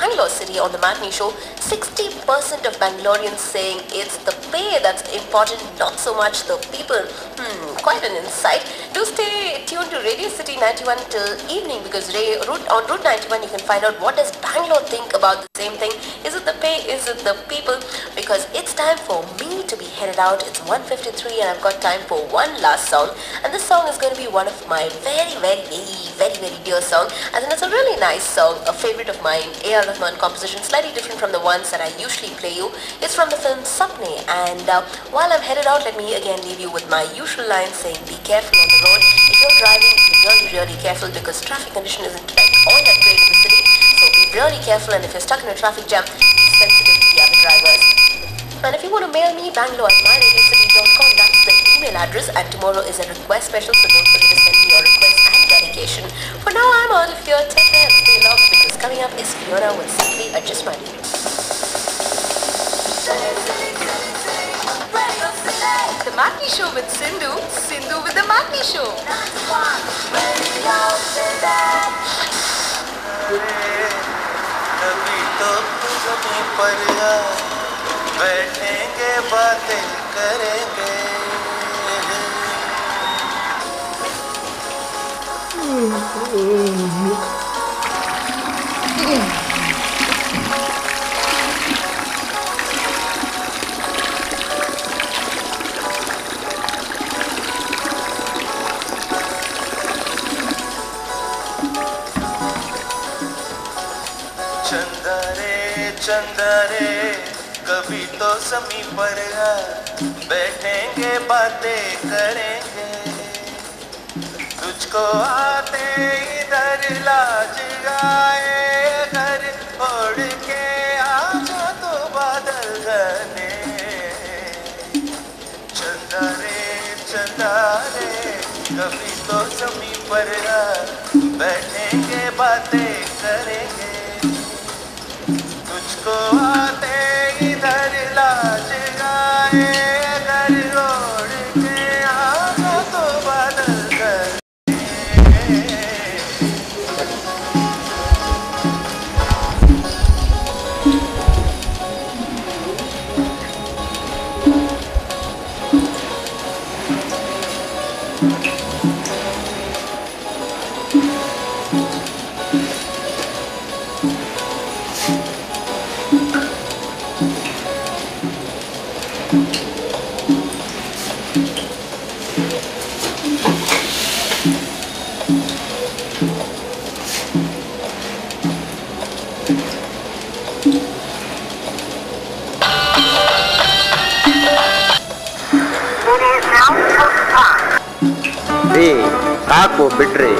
Bangalore city on the matinee show. 60% of Bangaloreans saying it's the pay that's important, not so much the people. Quite an insight. Do stay tuned to Radio City 91 till evening, because on Route 91 you can find out what does Bangalore think about the same thing. Is it the pay? Is it the people? Because it's time for me to be headed out. It's 1:53 and I've got time for one last song. And this song is going to be one of my very, very, very, very dear song. As in, it's a really nice song, a favorite of mine, A.R. Rahman composition, slightly different from the ones that I usually play you. It's from the film Sapne. And while I'm headed out, let me again leave you with my usual line saying, be careful on the road. If you're driving, be really, really careful, because traffic condition isn't like all that great in the city. So be really careful, and if you're stuck in a traffic jam, be sensitive to the other drivers. And if you want to mail me, bangalore@myradiocity.com, that's the email address. And tomorrow is a request special, so don't forget to send me your request and dedication. For now, I'm out of here. Take care and stay loved, because coming up is Fiona with Simply Adjust My Lyrics. The Matinee Show with Sindhu, Sindhu with the Matinee Show. बैठेंगे बातें करेंगे चंदा रे कभी तो समी पर आ बैठेंगे बातें करेंगे तुझको आते इधर लाज आए घर ओढ़ के आजा तो बादल घने चंदा रे कभी तो समी पर आ बैठेंगे बातें करेंगे तुझको आते इधर लाज आए घर ओढ़ के आजा तो बादल घने ಸಾಕು ಬಿಡ್ರಿ.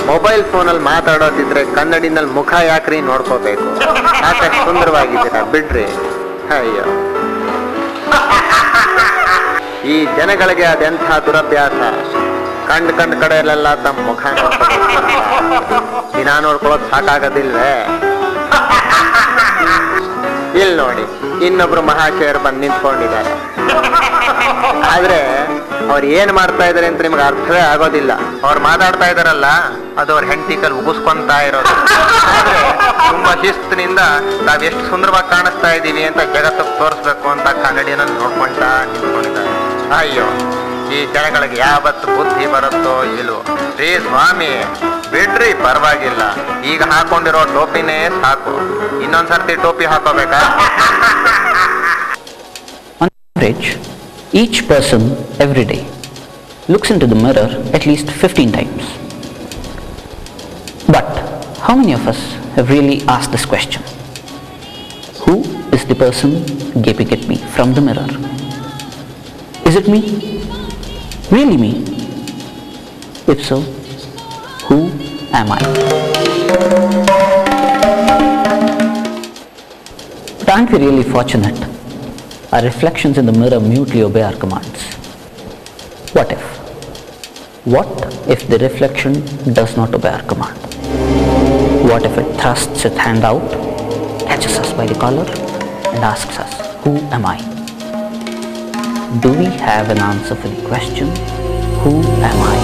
ಮೊಬೈಲ್ ಫೋನಲ್ಲಿ ಮಾತಾಡೋದಿದ್ರೆ ಕನ್ನಡಿನಲ್ಲಿ ಮುಖ ಯಾಕ್ರಿ ನೋಡ್ಕೋಬೇಕು? ಸಾಕಷ್ಟು ಸುಂದರವಾಗಿದ್ದೀರಾ, ಬಿಡ್ರಿ. ಅಯ್ಯೋ, ಈ ಜನಗಳಿಗೆ ಅದೆಂಥ ದುರಭ್ಯಾಸ. ಕಂಡ್ ಕಡೆಯಲ್ಲೆಲ್ಲ ತಮ್ಮ ಮುಖ ದಿನ ನೋಡ್ಕೊಳ್ಳೋದು ಸಾಕಾಗೋದಿಲ್ವೇ? ಇಲ್ಲಿ ನೋಡಿ, ಇನ್ನೊಬ್ರು ಮಹಾಶಯರು ಬಂದು ನಿಂತ್ಕೊಂಡಿದ್ದಾರೆ. ಆದ್ರೆ ಅವ್ರು ಏನ್ ಮಾಡ್ತಾ ಇದಾರೆ ಅಂತ ನಿಮ್ಗೆ ಅರ್ಥವೇ ಆಗೋದಿಲ್ಲ. ಅವ್ರು ಮಾತಾಡ್ತಾ ಇದಾರಲ್ಲ, ಅದು ಅವ್ರ ಹೆಂಡತಿಕಲ್ ಉಗಿಸ್ಕೊಂತ ಇರೋದು. ಆದ್ರೆ ತುಂಬಾ ಶಿಸ್ತಿನಿಂದ ನಾವೆಷ್ಟು ಸುಂದರವಾಗಿ ಕಾಣಿಸ್ತಾ ಇದೀವಿ ಅಂತ ಜಗತ್ತಿಗೆ ತೋರಿಸ್ಬೇಕು ಅಂತ ಕನ್ನಡಿಯಲ್ಲಿ ನೋಡ್ಕೊಂತಾ ನಿಂತ್ಕೊಂಡಿದ್ದಾರೆ. ಅಯ್ಯೋ, ಈ ಜನಗಳಿಗೆ ಯಾವತ್ತು ಬುದ್ಧಿ ಬರುತ್ತೋ ಇಲ್ವೋ. ರೇ ಸ್ವಾಮಿ, ಬಿಡ್ರಿ, ಪರವಾಗಿಲ್ಲ. ಈಗ ಹಾಕೊಂಡಿರೋ ಟೋಪಿನೇ ಸಾಕು. ಇನ್ನೊಂದ್ಸರ್ತಿ ಟೋಪಿ ಹಾಕೋಬೇಕಾ? Each person every day looks into the mirror at least 15 times. But how many of us have really asked this question? Who is the person gaping at me from the mirror? Is it me? Really me? If so, who am I? But aren't we really fortunate? Our reflections in the mirror mutely obey our commands. What if? What if the reflection does not obey our command? What if it thrusts its hand out, catches us by the collar, and asks us, who am I? Do we have an answer for the question, who am I?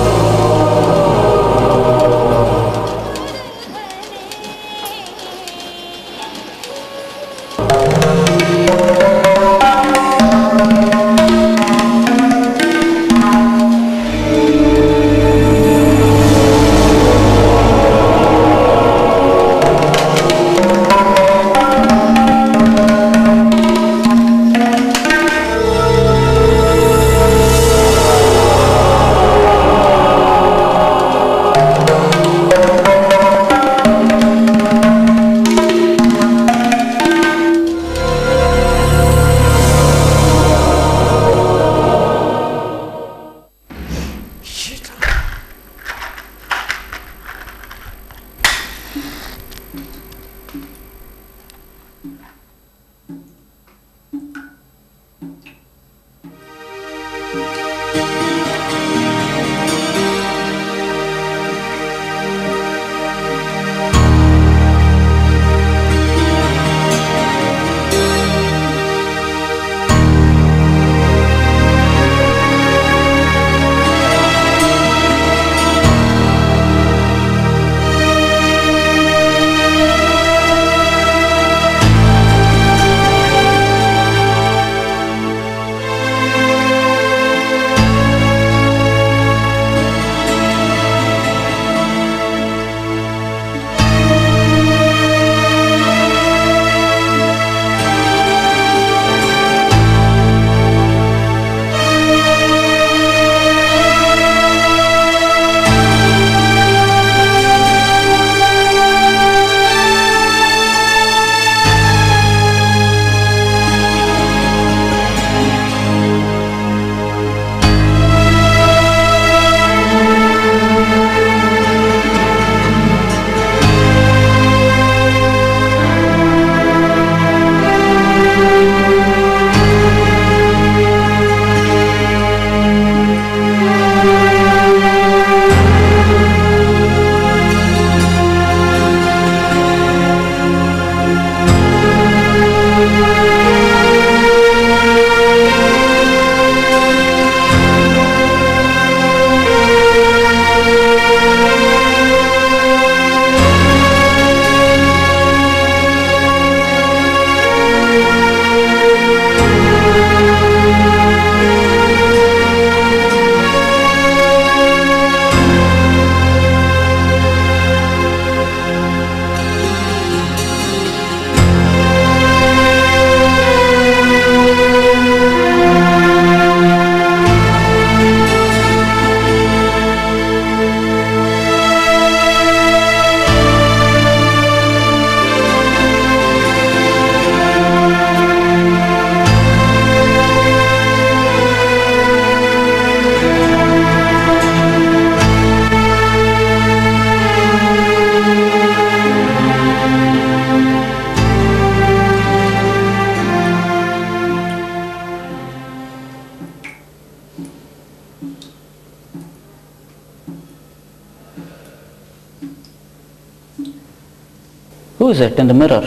Who is it in the mirror?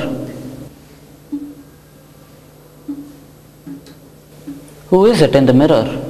Who is it in the mirror?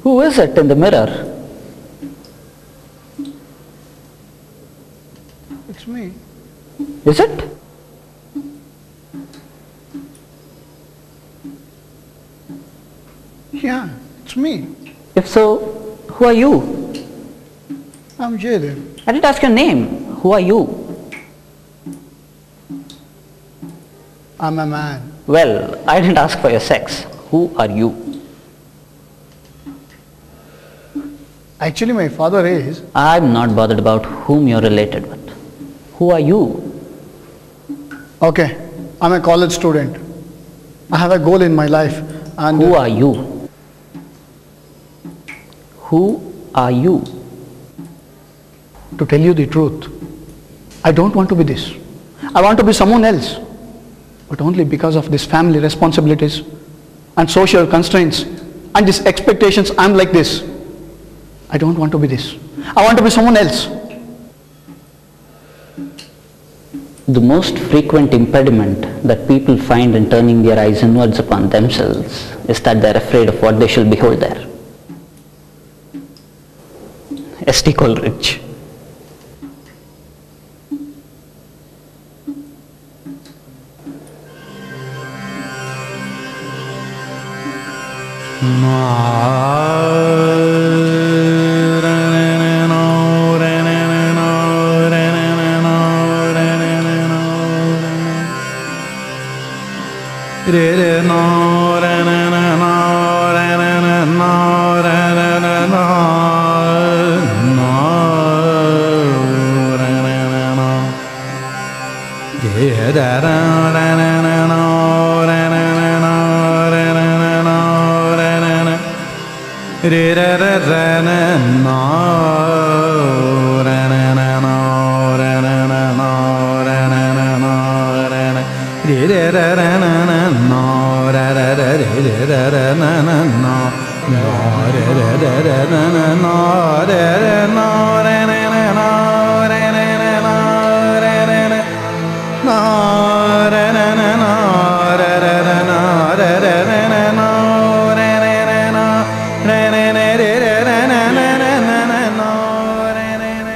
Who is it in the mirror? It's me. Is it? Yeah, it's me. If so, who are you? I'm Jaydev. I didn't ask your name. Who are you? I'm a man. Well, I didn't ask for your sex. Who are you? Actually, my father is. I'm not bothered about whom you're related with. Who are you? Okay, I'm a college student. I have a goal in my life. And Who are you? Who are you? to tell you the truth, I don't want to be this. I want to be someone else. But only because of these family responsibilities and social constraints and these expectations, I'm like this. I don't want to be this. I want to be someone else. The most frequent impediment that people find in turning their eyes inwards upon themselves is that they are afraid of what they shall behold there. S.T. Coleridge.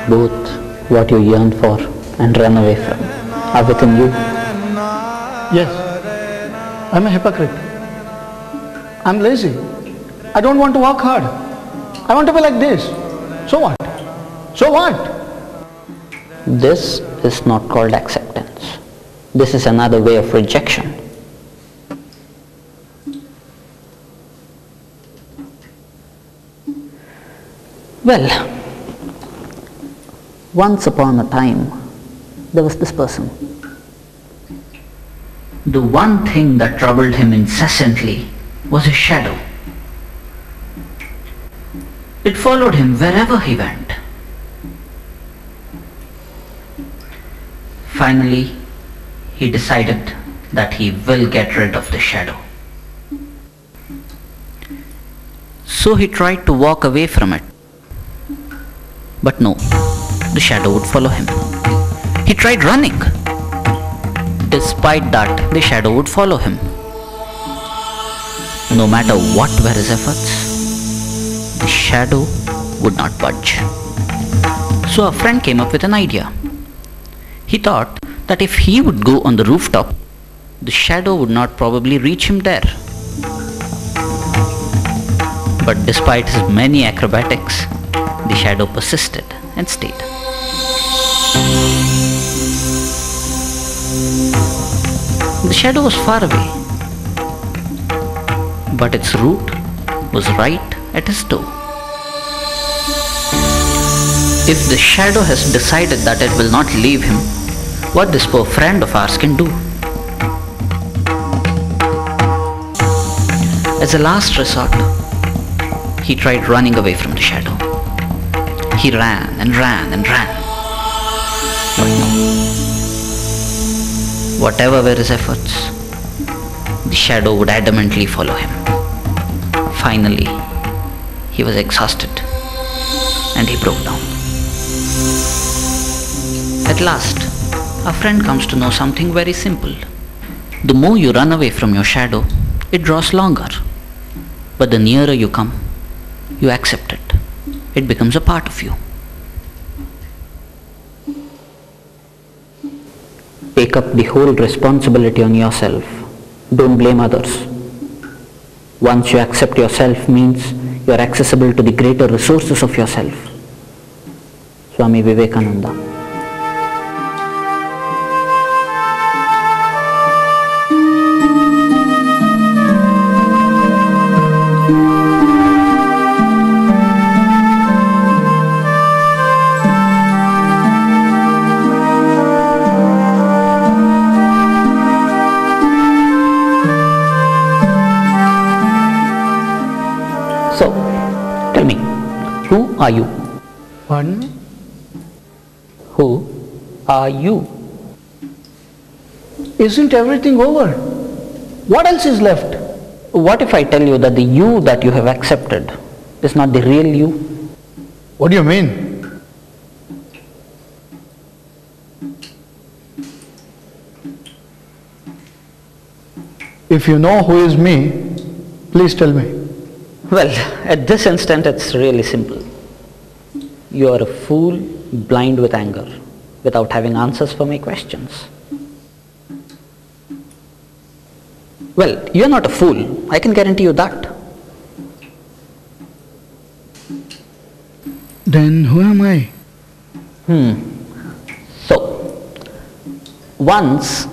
Both what you yearn for and run away from are within you. Yes, I'm a hypocrite. I'm lazy. I don't want to work hard. I want to be like this. So what? So what? This is not called acceptance. This is another way of rejection. Well, once upon a time, there was this person. The one thing that troubled him incessantly was his shadow. It followed him wherever he went. Finally, he decided that he will get rid of the shadow. So he tried to walk away from it. But no, the shadow would follow him. He tried running. Despite that, the shadow would follow him. No matter what were his efforts, the shadow would not budge. So a friend came up with an idea. He thought that if he would go on the rooftop, the shadow would not probably reach him there. But despite his many acrobatics, the shadow persisted and stayed. The shadow was far away, but its route was right at his toe. If the shadow has decided that it will not leave him, what this poor friend of ours can do? As a last resort, he tried running away from the shadow. He ran and ran and ran. But no. Whatever were his efforts, the shadow would adamantly follow him. Finally, he was exhausted and he broke down. At last, a friend comes to know something very simple. The more you run away from your shadow, it draws longer. But the nearer you come, you accept it. It becomes a part of you. Take up the whole responsibility on yourself. Don't blame others. Once you accept yourself means you are accessible to the greater resources of yourself. Swami Vivekananda. So, tell me, who are you? Pardon me? Who are you? Isn't everything over? What else is left? What if I tell you that the you that you have accepted is not the real you? What do you mean? If you know who is me, please tell me. Well, at this instant it's really simple. You are a fool, blind with anger, without having answers for my questions. Well, you're not a fool, I can guarantee you that. Then who am I? So, once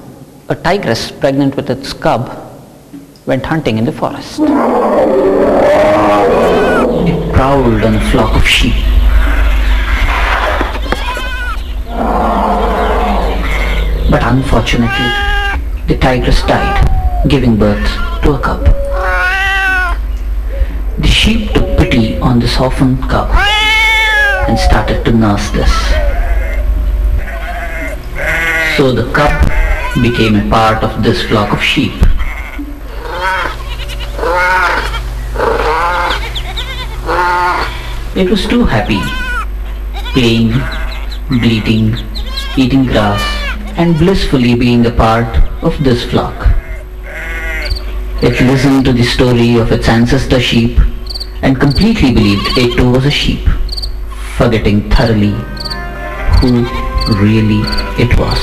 a tigress pregnant with its cub went hunting in the forest. It prowled on a flock of sheep. But unfortunately, the tigress died, giving birth to a cub. The sheep took pity on this orphan cub and started to nurse this. So the cub became a part of this flock of sheep. It was too happy, playing, bleating, eating grass, and blissfully being a part of this flock. It listened to the story of its ancestor sheep and completely believed it too was a sheep, forgetting thoroughly who really it was.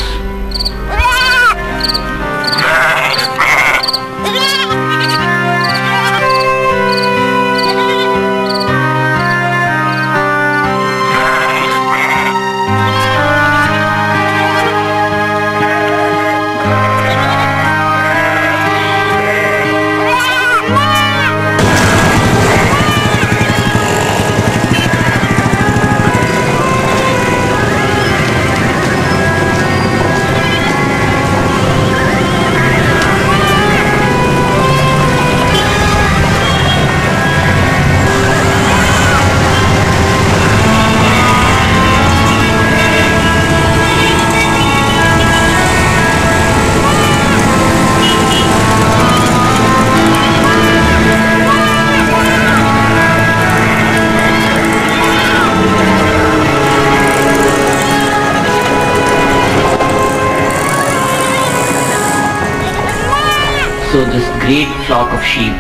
So this great flock of sheep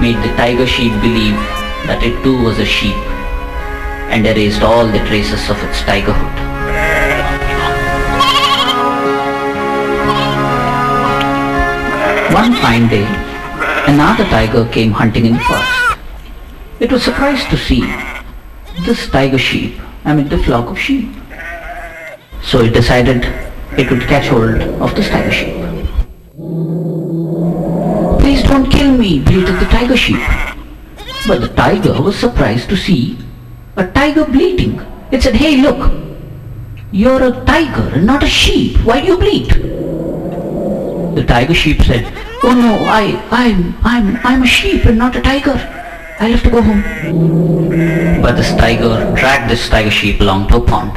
made the tiger sheep believe that it too was a sheep and erased all the traces of its tigerhood. One fine day, another tiger came hunting in the forest. It was surprised to see this tiger sheep amid the flock of sheep. So it decided it would catch hold of this tiger sheep. "Please don't kill me," bleated the tiger sheep. But the tiger was surprised to see a tiger bleating. It said, "Hey, look, you're a tiger and not a sheep. Why do you bleat?" The tiger sheep said, "Oh no, I'm a sheep and not a tiger. I'll have to go home." But this tiger dragged this tiger sheep along to a pond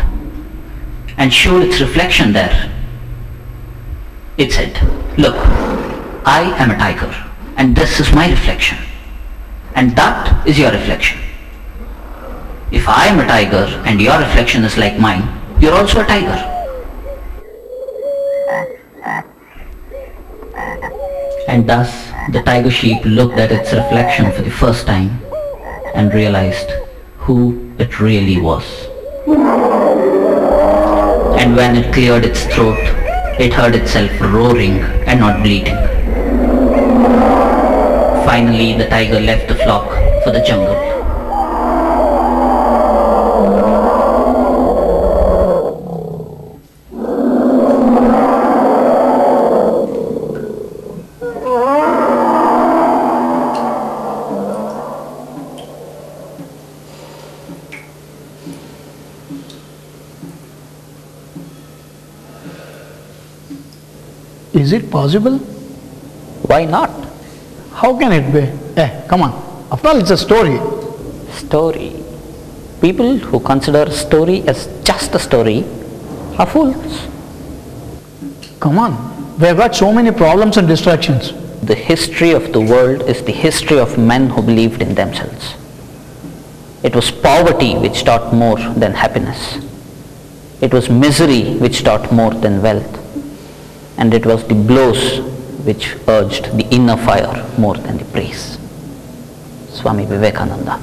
and showed its reflection there. It said, "Look, I am a tiger and this is my reflection, and that is your reflection. If I am a tiger and your reflection is like mine, you're also a tiger." And thus the tiger sheep looked at its reflection for the first time and realized who it really was. And when it cleared its throat, it heard itself roaring and not bleating. Finally, the tiger left the flock for the jungle. Is it possible? Why not? How can it be? Come on. After all, it's a story. Story. People who consider story as just a story are fools. Come on. We have got so many problems and distractions. The history of the world is the history of men who believed in themselves. It was poverty which taught more than happiness. It was misery which taught more than wealth. And it was the blows which urged the inner fire more than the praise. Swami Vivekananda.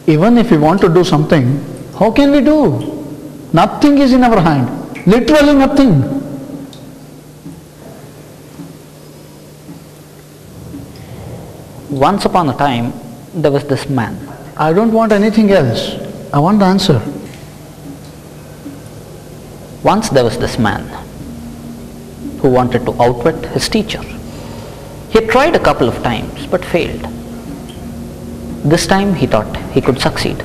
Even if we want to do something, how can we do? Nothing is in our hand. Literally nothing. Once upon a time, there was this man. I don't want anything else. I want the answer. Once there was this man who wanted to outwit his teacher. He had tried a couple of times but failed. This time he thought he could succeed.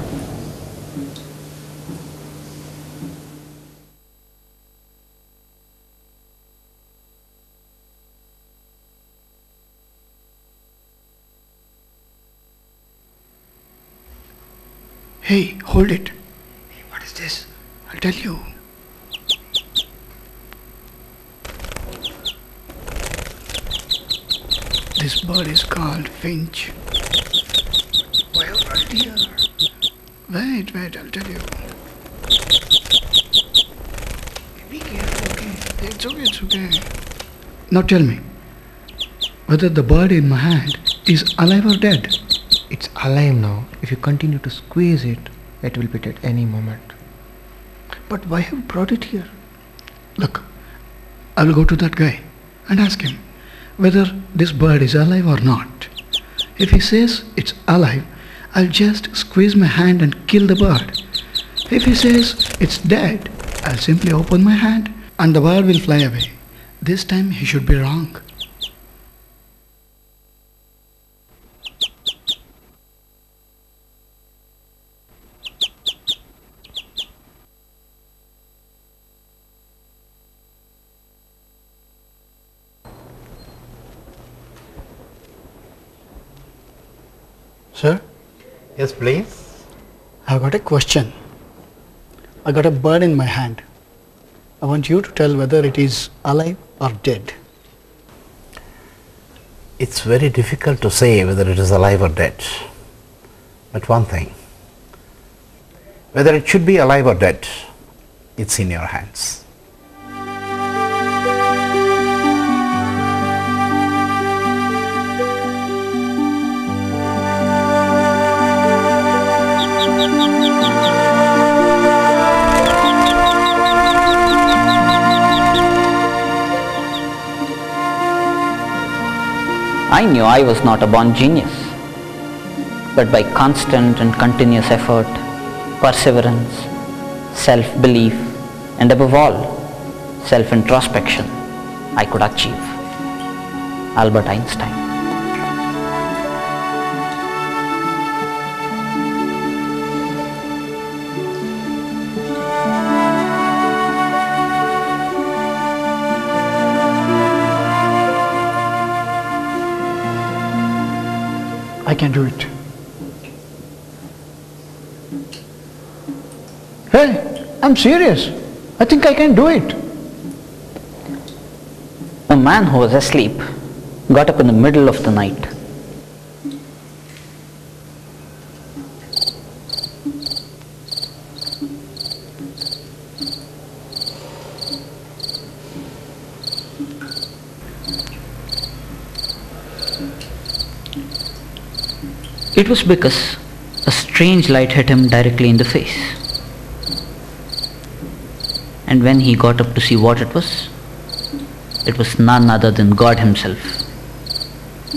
Hey, hold it. Hey, what is this? I'll tell you. This bird is called finch. Why right here? Wait, I'll tell you. Be careful, okay? It's okay. Now tell me, whether the bird in my hand is alive or dead? It's alive now. If you continue to squeeze it, it will be dead any moment. But why have you brought it here? Look, I will go to that guy and ask him whether this bird is alive or not. If he says it's alive, I'll just squeeze my hand and kill the bird. If he says it's dead, I'll simply open my hand and the bird will fly away. This time he should be wrong. Sir? Yes, please. I've got a question. I got a bird in my hand. I want you to tell whether it is alive or dead. It's very difficult to say whether it is alive or dead. But one thing, whether it should be alive or dead, it's in your hands. I knew I was not a born genius, but by constant and continuous effort, perseverance, self-belief, and above all, self-introspection, I could achieve. Albert Einstein. I can do it. Hey, I'm serious. I think I can do it. A man who was asleep got up in the middle of the night. It was because a strange light hit him directly in the face. And when he got up to see what it was none other than God himself,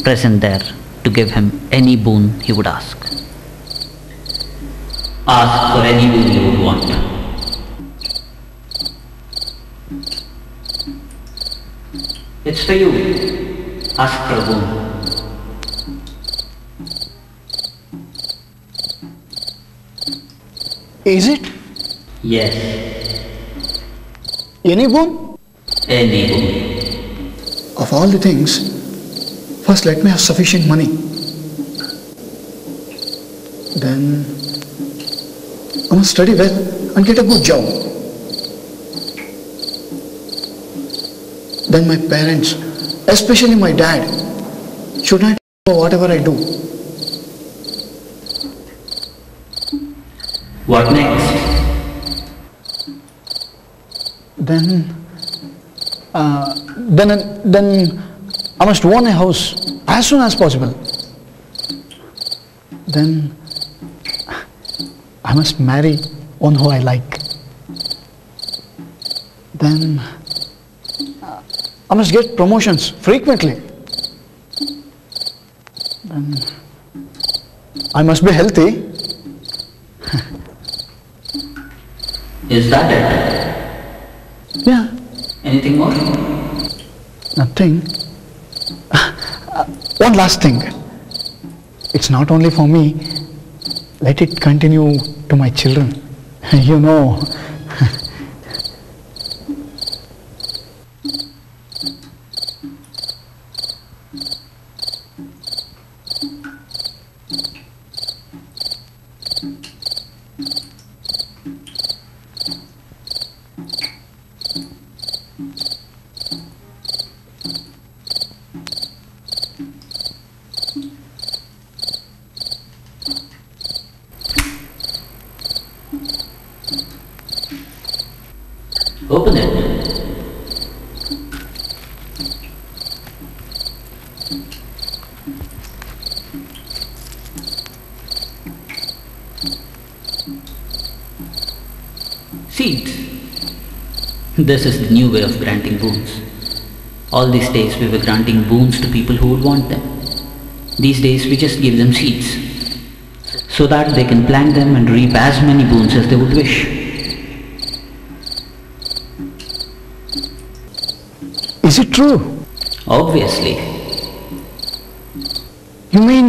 present there to give him any boon he would ask. Ask for any boon you would want. It's for you. Ask for a boon. Is it? Yes, Any boon? any boon. Of all the things, first let me have sufficient money. Then I must study well and get a good job. Then my parents, especially my dad, should not know whatever I do. What next? Then then I must own a house as soon as possible. Then I must marry one who I like. Then I must get promotions frequently. Then I must be healthy. Is that it? Yeah, Anything more? nothing. One last thing. It's not only for me. Let it continue to my children. You know. Open it. Seeds. This is the new way of granting boons. All these days we were granting boons to people who would want them. These days we just give them seeds, so that they can plant them and reap as many boons as they would wish. Is it true? Obviously. You mean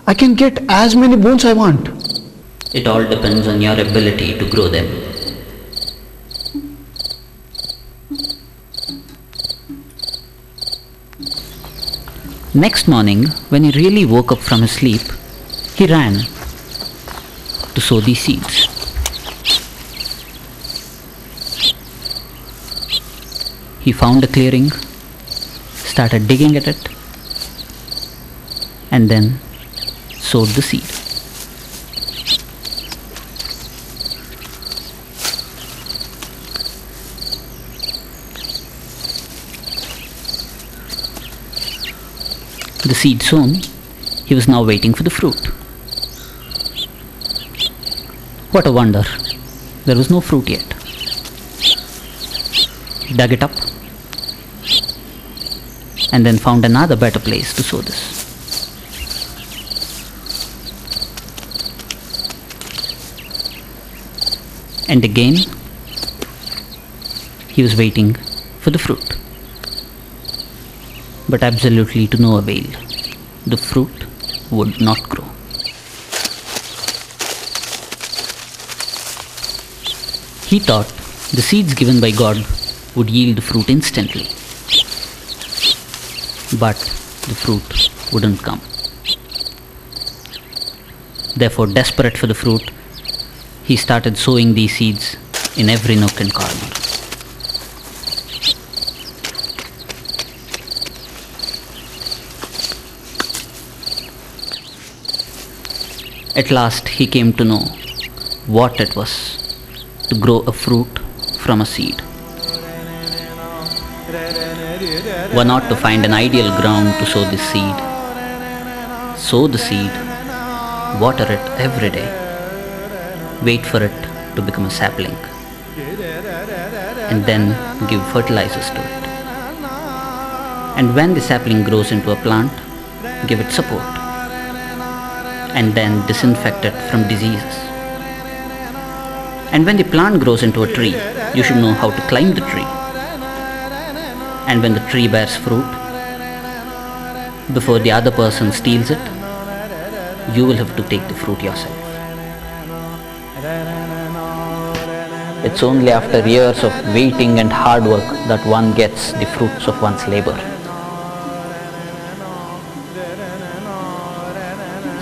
I can get as many boons I want? It all depends on your ability to grow them. Next morning, when he really woke up from his sleep, he ran to sow these seeds. He found a clearing, started digging at it, and then sowed the seed. The seed sown, he was now waiting for the fruit. What a wonder! There was no fruit yet. He dug it up and then found another better place to sow this. And again, he was waiting for the fruit. But absolutely to no avail. The fruit would not grow. He thought the seeds given by God would yield fruit instantly. But the fruit wouldn't come. Therefore, desperate for the fruit, he started sowing these seeds in every nook and corner. At last he came to know what it was to grow a fruit from a seed. One ought to find an ideal ground to sow this seed. Sow the seed, water it every day, wait for it to become a sapling, and then give fertilizers to it. And when the sapling grows into a plant, give it support, and then disinfect it from diseases. And when the plant grows into a tree, you should know how to climb the tree. And when the tree bears fruit, before the other person steals it, you will have to take the fruit yourself. It's only after years of waiting and hard work that one gets the fruits of one's labor.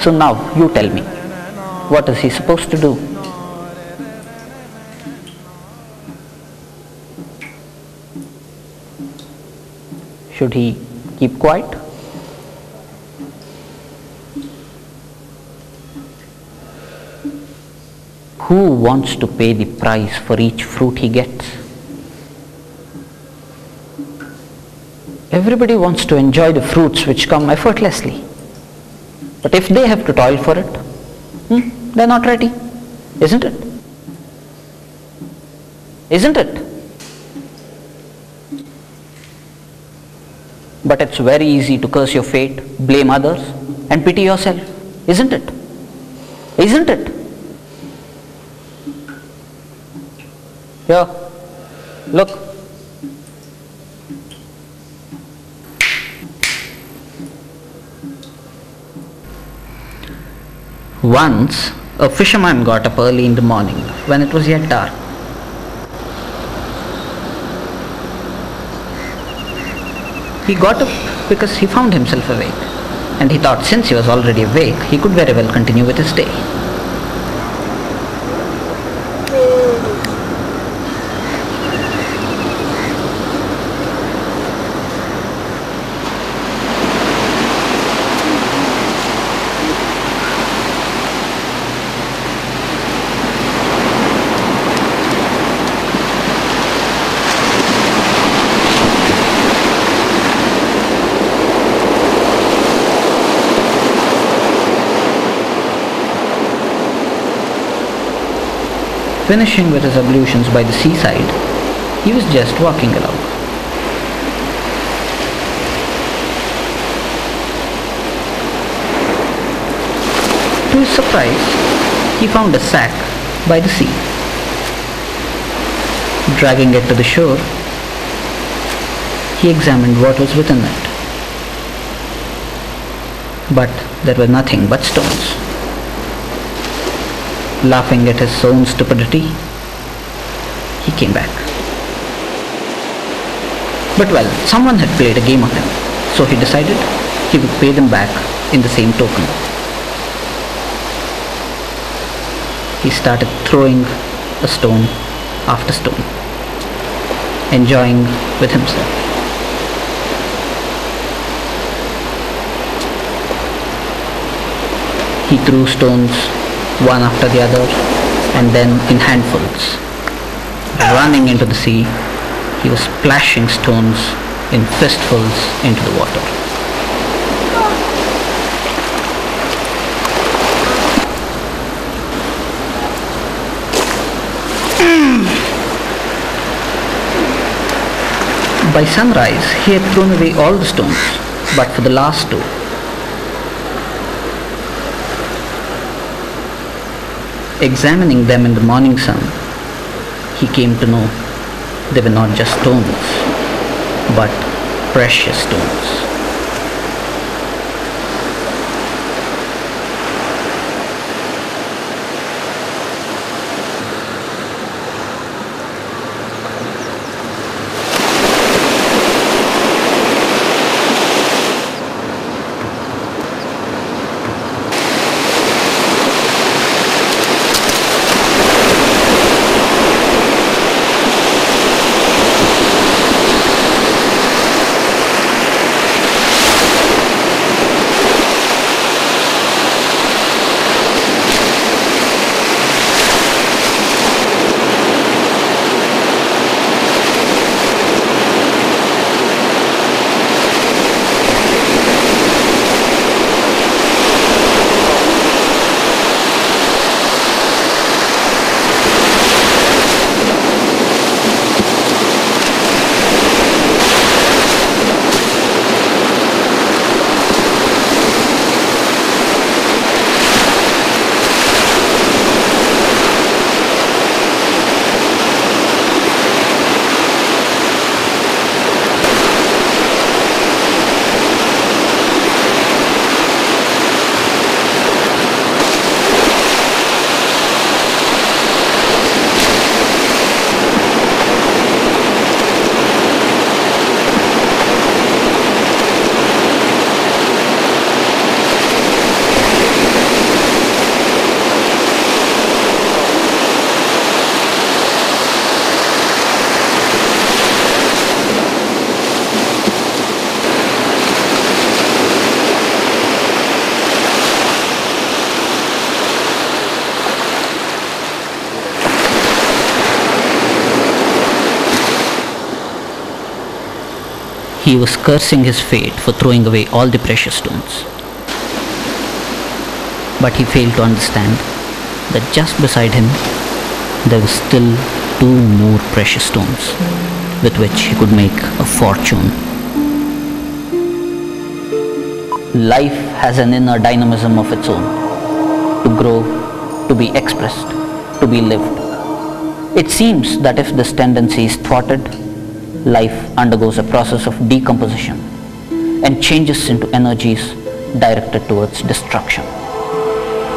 So now, you tell me, what is he supposed to do? Should he keep quiet? Who wants to pay the price for each fruit he gets? Everybody wants to enjoy the fruits which come effortlessly. But if they have to toil for it, they're not ready, isn't it? Isn't it? But it's very easy to curse your fate, blame others, and pity yourself, isn't it? Isn't it? Here, look. Once, a fisherman got up early in the morning when it was yet dark. He got up because he found himself awake, and he thought since he was already awake, he could very well continue with his day. Finishing with his ablutions by the seaside, he was just walking along. To his surprise, he found a sack by the sea. Dragging it to the shore, he examined what was within it. But there were nothing but stones. Laughing at his own stupidity, he came back. But well, someone had played a game on him, so he decided he would pay them back in the same token. He started throwing a stone after stone, enjoying with himself. He threw stones one after the other, and then in handfuls. Running into the sea, he was splashing stones in fistfuls into the water. By sunrise, he had thrown away all the stones, but for the last two. Examining them in the morning sun, he came to know they were not just stones, but precious stones. was cursing his fate for throwing away all the precious stones. But he failed to understand that just beside him there were still 2 more precious stones with which he could make a fortune. Life has an inner dynamism of its own, to grow, to be expressed, to be lived. It seems that if this tendency is thwarted, life undergoes a process of decomposition and changes into energies directed towards destruction.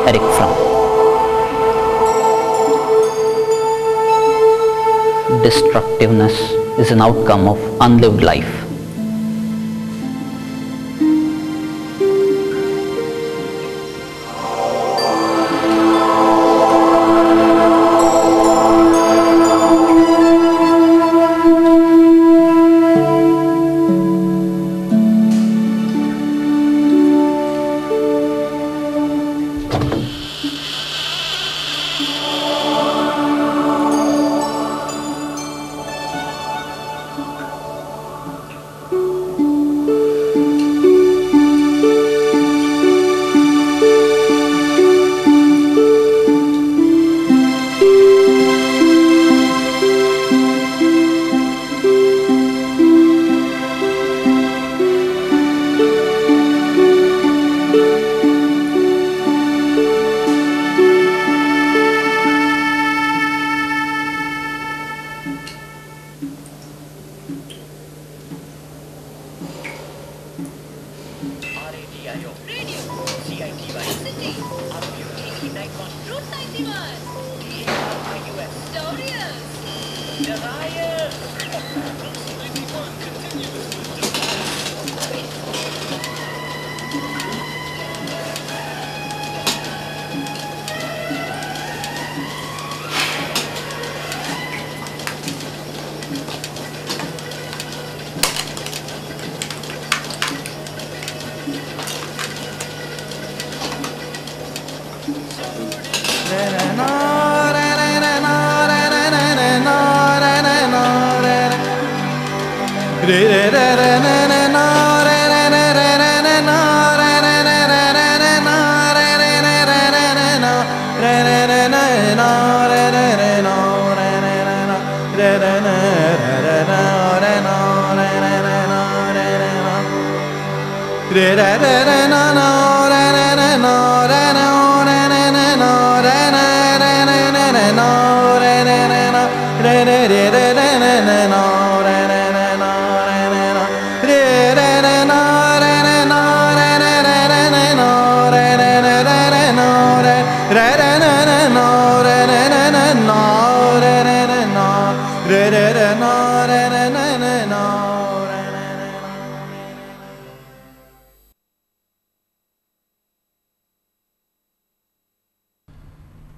Eric Fromm. Destructiveness is an outcome of unlived life.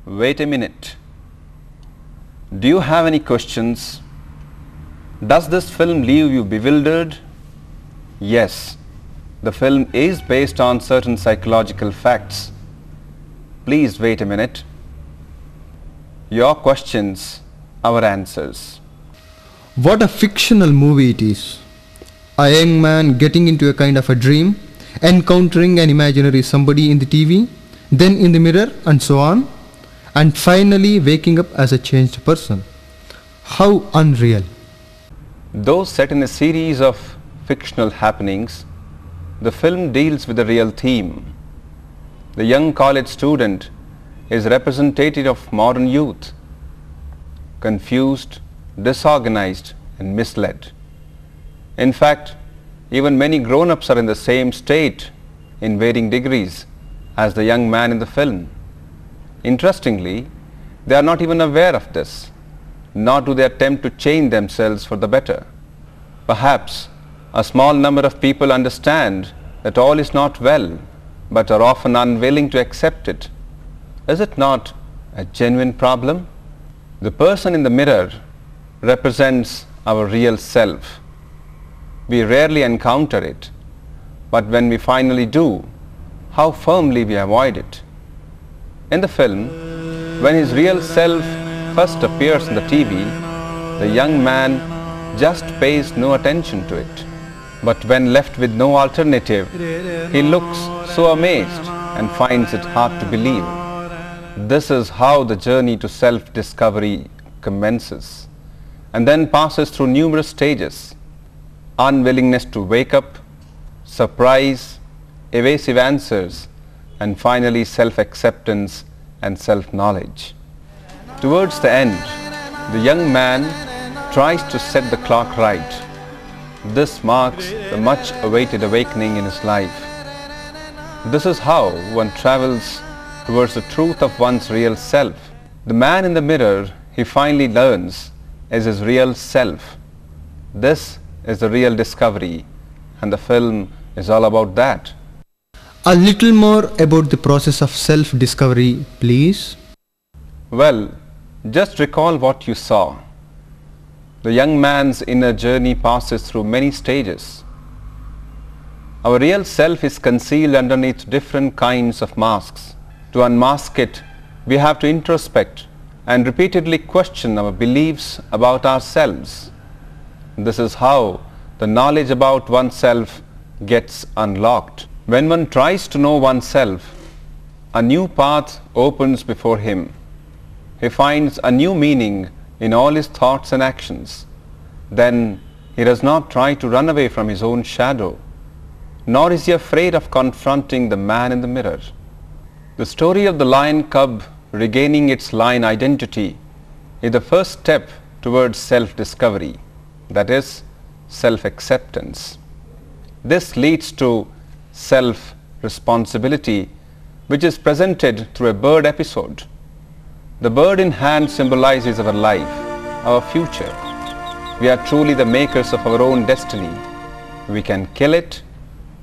Wait a minute. Do you have any questions? Does this film leave you bewildered? Yes, the film is based on certain psychological facts. Please wait a minute. Your questions, our answers. What a fictional movie it is. A young man getting into a kind of a dream, encountering an imaginary somebody in the TV, then in the mirror and so on, and finally waking up as a changed person. How unreal. Though set in a series of fictional happenings, the film deals with a real theme. The young college student is representative of modern youth, confused, disorganized and misled. In fact, even many grown-ups are in the same state in varying degrees as the young man in the film. Interestingly, they are not even aware of this, nor do they attempt to change themselves for the better. Perhaps a small number of people understand that all is not well, but are often unwilling to accept it. Is it not a genuine problem? The person in the mirror represents our real self. We rarely encounter it, but when we finally do, how firmly we avoid it. In the film, when his real self first appears on the TV, the young man just pays no attention to it. But when left with no alternative, he looks so amazed and finds it hard to believe. This is how the journey to self-discovery commences, and then passes through numerous stages: unwillingness to wake up, surprise, evasive answers, and finally self-acceptance and self-knowledge. Towards the end, the young man tries to set the clock right. This marks the much-awaited awakening in his life. This is how one travels towards the truth of one's real self. The man in the mirror, he finally learns, is his real self. This is the real discovery, and the film is all about that. A little more about the process of self-discovery, please. Well, just recall what you saw. The young man's inner journey passes through many stages. Our real self is concealed underneath different kinds of masks. To unmask it, we have to introspect and repeatedly question our beliefs about ourselves. This is how the knowledge about oneself gets unlocked. When one tries to know oneself, a new path opens before him. He finds a new meaning in all his thoughts and actions. Then he does not try to run away from his own shadow, nor is he afraid of confronting the man in the mirror. The story of the lion cub regaining its lion identity is the first step towards self-discovery, that is, self-acceptance. This leads to self-responsibility, which is presented through a bird episode. The bird in hand symbolizes our life, our future. We are truly the makers of our own destiny. We can kill it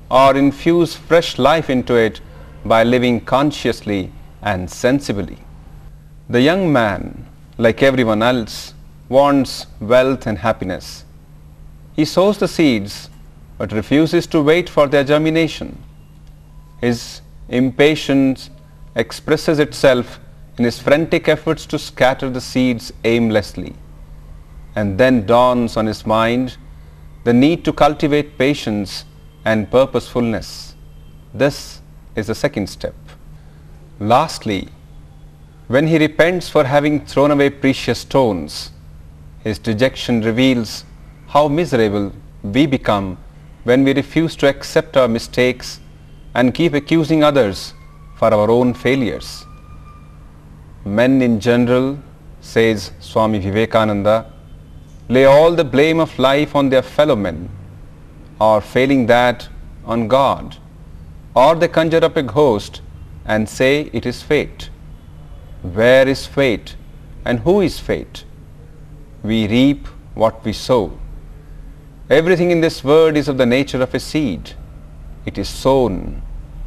or infuse fresh life into it by living consciously and sensibly. The young man, like everyone else, wants wealth and happiness. He sows the seeds but refuses to wait for their germination. His impatience expresses itself in his frantic efforts to scatter the seeds aimlessly. And then dawns on his mind the need to cultivate patience and purposefulness. This is the second step. Lastly, when he repents for having thrown away precious stones, his dejection reveals how miserable we become when we refuse to accept our mistakes and keep accusing others for our own failures. Men in general, says Swami Vivekananda, lay all the blame of life on their fellow men, or failing that, on God, or they conjure up a ghost and say it is fate. Where is fate and who is fate? We reap what we sow. Everything in this world is of the nature of a seed. It is sown,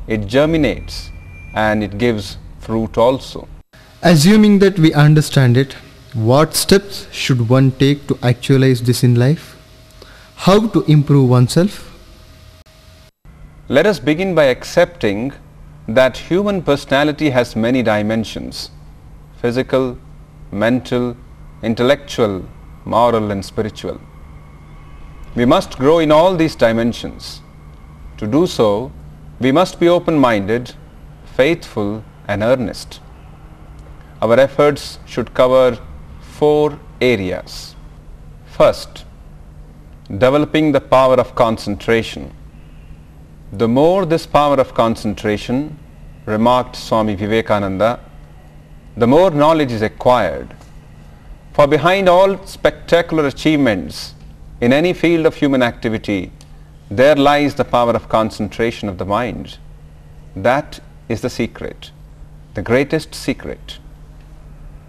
it germinates, and it gives fruit also. Assuming that we understand it, what steps should one take to actualize this in life? How to improve oneself? Let us begin by accepting that human personality has many dimensions: physical, mental, intellectual, moral, and spiritual. We must grow in all these dimensions. To do so, we must be open-minded, faithful, and earnest. Our efforts should cover 4 areas. First, developing the power of concentration. The more this power of concentration, remarked Swami Vivekananda, the more knowledge is acquired. For behind all spectacular achievements in any field of human activity, there lies the power of concentration of the mind. That is the secret, the greatest secret.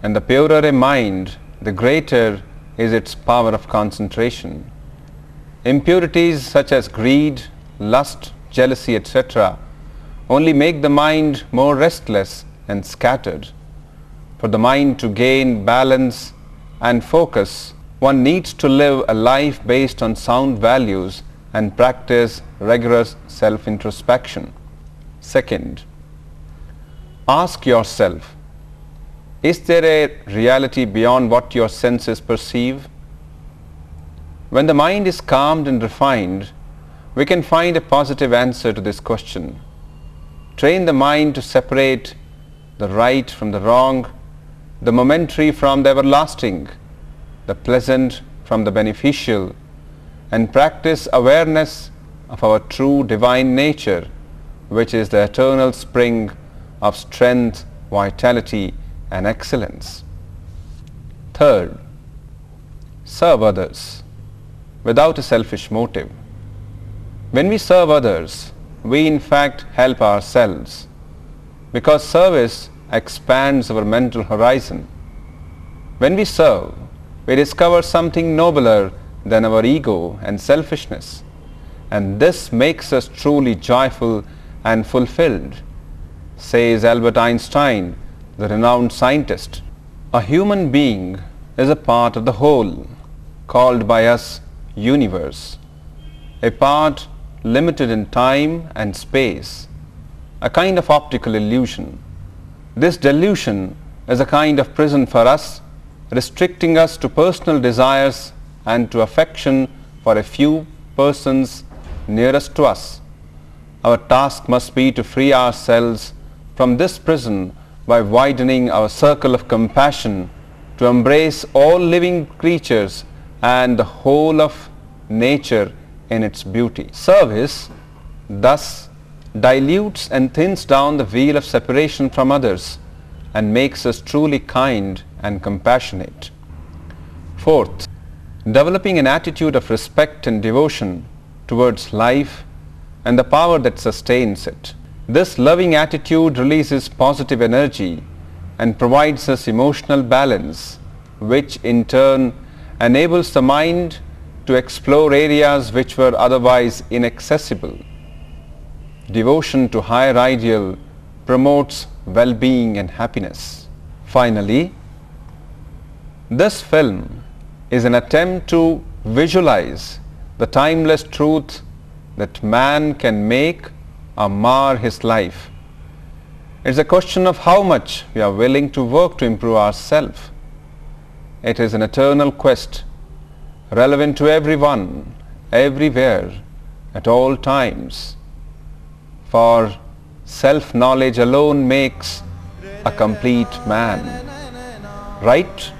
And the purer a mind, the greater is its power of concentration. Impurities such as greed, lust, jealousy, etc. only make the mind more restless and scattered. For the mind to gain balance and focus, one needs to live a life based on sound values and practice rigorous self-introspection. Second, ask yourself, is there a reality beyond what your senses perceive? When the mind is calmed and refined, we can find a positive answer to this question. Train the mind to separate the right from the wrong, the momentary from the everlasting, the pleasant from the beneficial, and practice awareness of our true divine nature, which is the eternal spring of strength, vitality, and excellence. Third, serve others without a selfish motive. When we serve others, we in fact help ourselves, because service expands our mental horizon. When we serve, we discover something nobler than our ego and selfishness, and this makes us truly joyful and fulfilled. Says Albert Einstein, the renowned scientist, a human being is a part of the whole, called by us universe, a part limited in time and space, a kind of optical illusion. This delusion is a kind of prison for us, restricting us to personal desires and to affection for a few persons nearest to us. Our task must be to free ourselves from this prison by widening our circle of compassion to embrace all living creatures and the whole of nature in its beauty. Service thus dilutes and thins down the veil of separation from others and makes us truly kind and compassionate. Fourth, developing an attitude of respect and devotion towards life and the power that sustains it. This loving attitude releases positive energy and provides us emotional balance, which in turn enables the mind to explore areas which were otherwise inaccessible. Devotion to higher ideal promotes well-being and happiness. Finally, this film is an attempt to visualize the timeless truth that man can make or mar his life. It's a question of how much we are willing to work to improve ourselves. It is an eternal quest, relevant to everyone, everywhere, at all times. For self-knowledge alone makes a complete man. Right?